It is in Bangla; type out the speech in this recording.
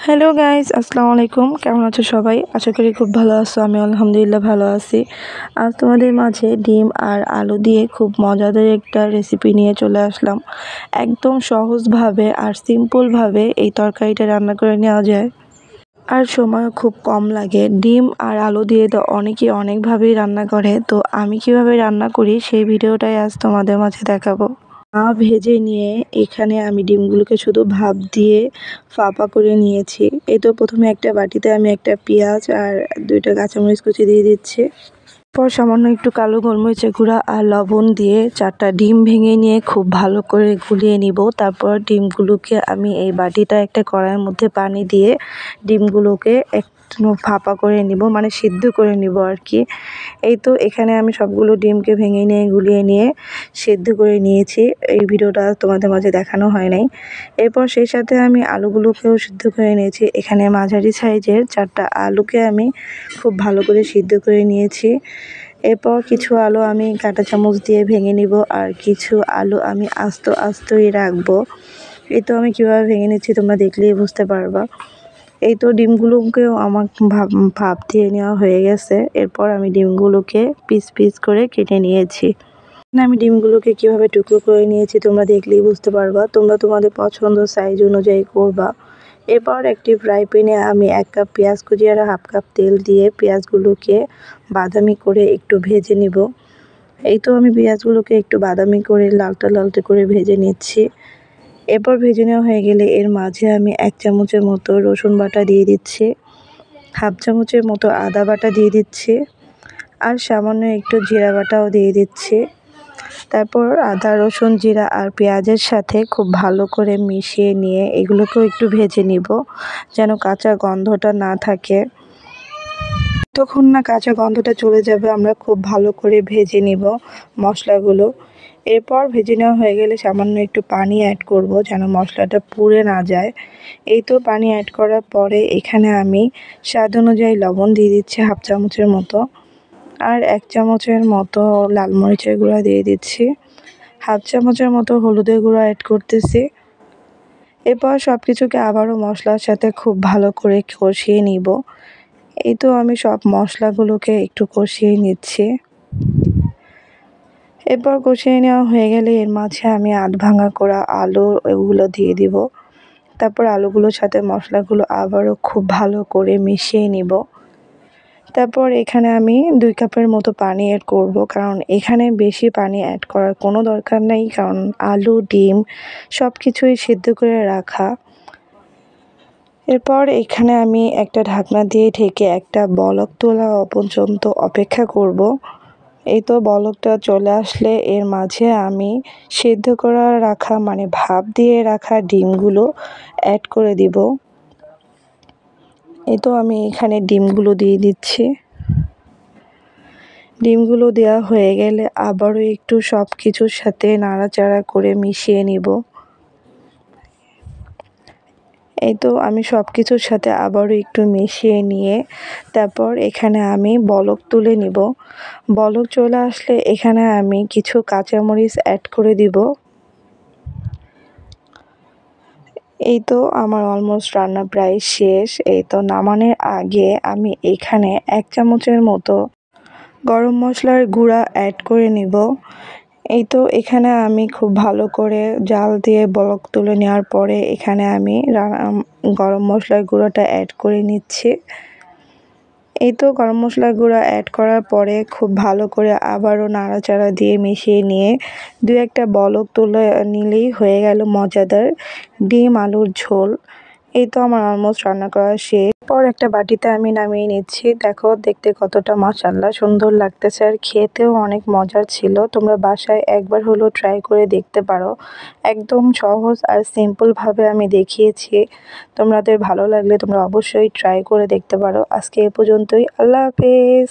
হ্যালো গাইস, আসসালামু আলাইকুম। কেমন আছো সবাই? আশা করি খুব ভালো আছো। আমি আলহামদুলিল্লাহ ভালো আছি। আজ তোমাদের মাঝে ডিম আর আলু দিয়ে খুব মজাদার একটা রেসিপি নিয়ে চলে আসলাম। একদম সহজভাবে আর সিম্পলভাবে এই তরকারিটা রান্না করে নেওয়া যায়, আর সময়ও খুব কম লাগে। ডিম আর আলু দিয়ে তো অনেকেই অনেকভাবেই রান্না করে, তো আমি কিভাবে রান্না করি সেই ভিডিওটাই আজ তোমাদের মাঝে দেখাবো। ভেজে নিয়ে এখানে আমি ডিমগুলোকে শুধু ভাপ দিয়ে ফাঁপা করে নিয়েছি। এই তো প্রথমে একটা বাটিতে আমি একটা পেঁয়াজ আর দুইটা কাঁচামরিচ কুচি দিয়ে দিচ্ছি। পর সামান্য একটু কালো গোলমরিচের গুঁড়া আর লবণ দিয়ে 4টা ডিম ভেঙে নিয়ে খুব ভালো করে গুলিয়ে নিব। তারপর ডিমগুলোকে আমি এই বাটিটা একটা কড়াইয়ের মধ্যে পানি দিয়ে ডিমগুলোকে একটু ফাঁপা করে নিব, মানে সিদ্ধ করে নিব আর কি। এই তো এখানে আমি সবগুলো ডিমকে ভেঙে নিয়ে গুলিয়ে নিয়ে সিদ্ধ করে নিয়েছি। এই ভিডিওটা তোমাদের মাঝে দেখানো হয় নাই। এরপর সেই সাথে আমি আলুগুলোকেও সিদ্ধ করে নিয়েছি। এখানে মাঝারি সাইজের 4টা আলুকে আমি খুব ভালো করে সিদ্ধ করে নিয়েছি। এরপর কিছু আলু আমি কাঁটা চামচ দিয়ে ভেঙে নিব, আর কিছু আলু আমি আস্তই রাখবো। এই তো আমি কীভাবে ভেঙে নিচ্ছি তোমরা দেখলেই বুঝতে পারবা। এই তো ডিমগুলোকেও আমার ভাপ দিয়ে নেওয়া হয়ে গেছে। এরপর আমি ডিমগুলোকে পিস পিস করে কেটে নিয়েছি। আমি ডিমগুলোকে কিভাবে টুকরো করে নিয়েছি তোমরা দেখলেই বুঝতে পারবা। তোমরা তোমাদের পছন্দ সাইজ অনুযায়ী করবা। এরপর একটি ফ্রাই প্যানে আমি 1 কাপ পেঁয়াজ কুচি আর 1/2 কাপ তেল দিয়ে পেঁয়াজগুলোকে বাদামি করে একটু ভেজে নিব। এই তো আমি পেঁয়াজগুলোকে একটু বাদামি করে লালটে করে ভেজে নিচ্ছি। এরপর ভেজে নেওয়া হয়ে গেলে এর মাঝে আমি 1 চামচের মতো রসুন বাটা দিয়ে দিচ্ছি, 1/2 চামচের মতো আদা বাটা দিয়ে দিচ্ছি, আর সামান্য একটু জিরা বাটাও দিয়ে দিচ্ছি। তারপর আদা, রসুন, জিরা আর পেঁয়াজের সাথে খুব ভালো করে মিশিয়ে নিয়ে এগুলোকেও একটু ভেজে নিব, যেন কাঁচা গন্ধটা না থাকে। তখন না কাঁচা গন্ধটা চলে যাবে, আমরা খুব ভালো করে ভেজে নিব মশলাগুলো। এরপর ভেজে নেওয়া হয়ে গেলে সামান্য একটু পানি অ্যাড করব, যেন মশলাটা পুড়ে না যায়। এই তো পানি অ্যাড করার পরে এখানে আমি স্বাদ অনুযায়ী লবণ দিয়ে দিচ্ছি 1/2 চামচের মতো, আর 1 চামচের মতো লাল মরিচের গুঁড়া দিয়ে দিচ্ছি, 1/2 চামচের মতো হলুদের গুঁড়া অ্যাড করতেছি। এরপর সব কিছুকে আবারও মশলার সাথে খুব ভালো করে কষিয়ে নিব। এই তো আমি সব মশলাগুলোকে একটু কষিয়ে নিচ্ছি। এরপর কষিয়ে নেওয়া হয়ে গেলে এর মাঝে আমি আধ ভাঙা করা আলু এগুলো দিয়ে দিব। তারপর আলুগুলোর সাথে মশলাগুলো আবারও খুব ভালো করে মিশিয়ে নিব। তারপর এখানে আমি 2 কাপের মতো পানি অ্যাড করব, কারণ এখানে বেশি পানি অ্যাড করার কোনো দরকার নেই, কারণ আলু, ডিম সব কিছুই সিদ্ধ করে রাখা। এরপর এখানে আমি একটা ঢাকনা দিয়ে ঢেকে একটা বলক তোলা পর্যন্ত অপেক্ষা করব। এই তো বলকটা চলে আসলে এর মাঝে আমি সিদ্ধ করা রাখা, মানে ভাপ দিয়ে রাখা ডিমগুলো অ্যাড করে দিব। এই তো আমি এখানে ডিমগুলো দিয়ে দিচ্ছি। ডিমগুলো দেওয়া হয়ে গেলে আবারও একটু সব কিছুর সাথে নাড়াচাড়া করে মিশিয়ে নিব। এই তো আমি সব কিছুর সাথে আবারও একটু মিশিয়ে নিয়ে তারপর এখানে আমি বলক তুলে নিব। বলক চলে আসলে এখানে আমি কিছু কাঁচামরিচ অ্যাড করে দিব। এই তো আমার অলমোস্ট রান্না প্রায় শেষ। এই তো নামানোর আগে আমি এখানে 1 চামচের মতো গরম মশলার গুঁড়া অ্যাড করে নিব। এই তো এখানে আমি খুব ভালো করে জাল দিয়ে বলক তুলে নেওয়ার পরে এখানে আমি গরম মশলার গুঁড়োটা অ্যাড করে নিচ্ছি। এই তো গরম মশলার গুঁড়া অ্যাড করার পরে খুব ভালো করে আবারও নাড়াচাড়া দিয়ে মিশিয়ে নিয়ে 2-1টা বলক তুলে নিলেই হয়ে গেল মজাদার ডিম আলুর ঝোল। এই তো আমার অলমোস্ট রান্না করা শেষ। পর একটা বাটিতে আমি নামিয়ে নিচ্ছি। দেখো দেখতে কতটা মাশাআল্লাহ সুন্দর লাগতেছে, আর খেতেও অনেক মজার ছিল। তোমরা বাসায় একবার হলেও ট্রাই করে দেখতে পারো। একদম সহজ আর সিম্পলভাবে আমি দেখিয়েছি। তোমাদের ভালো লাগলে তোমরা অবশ্যই ট্রাই করে দেখতে পারো। আজকে এ পর্যন্তই। আল্লাহ হাফেজ।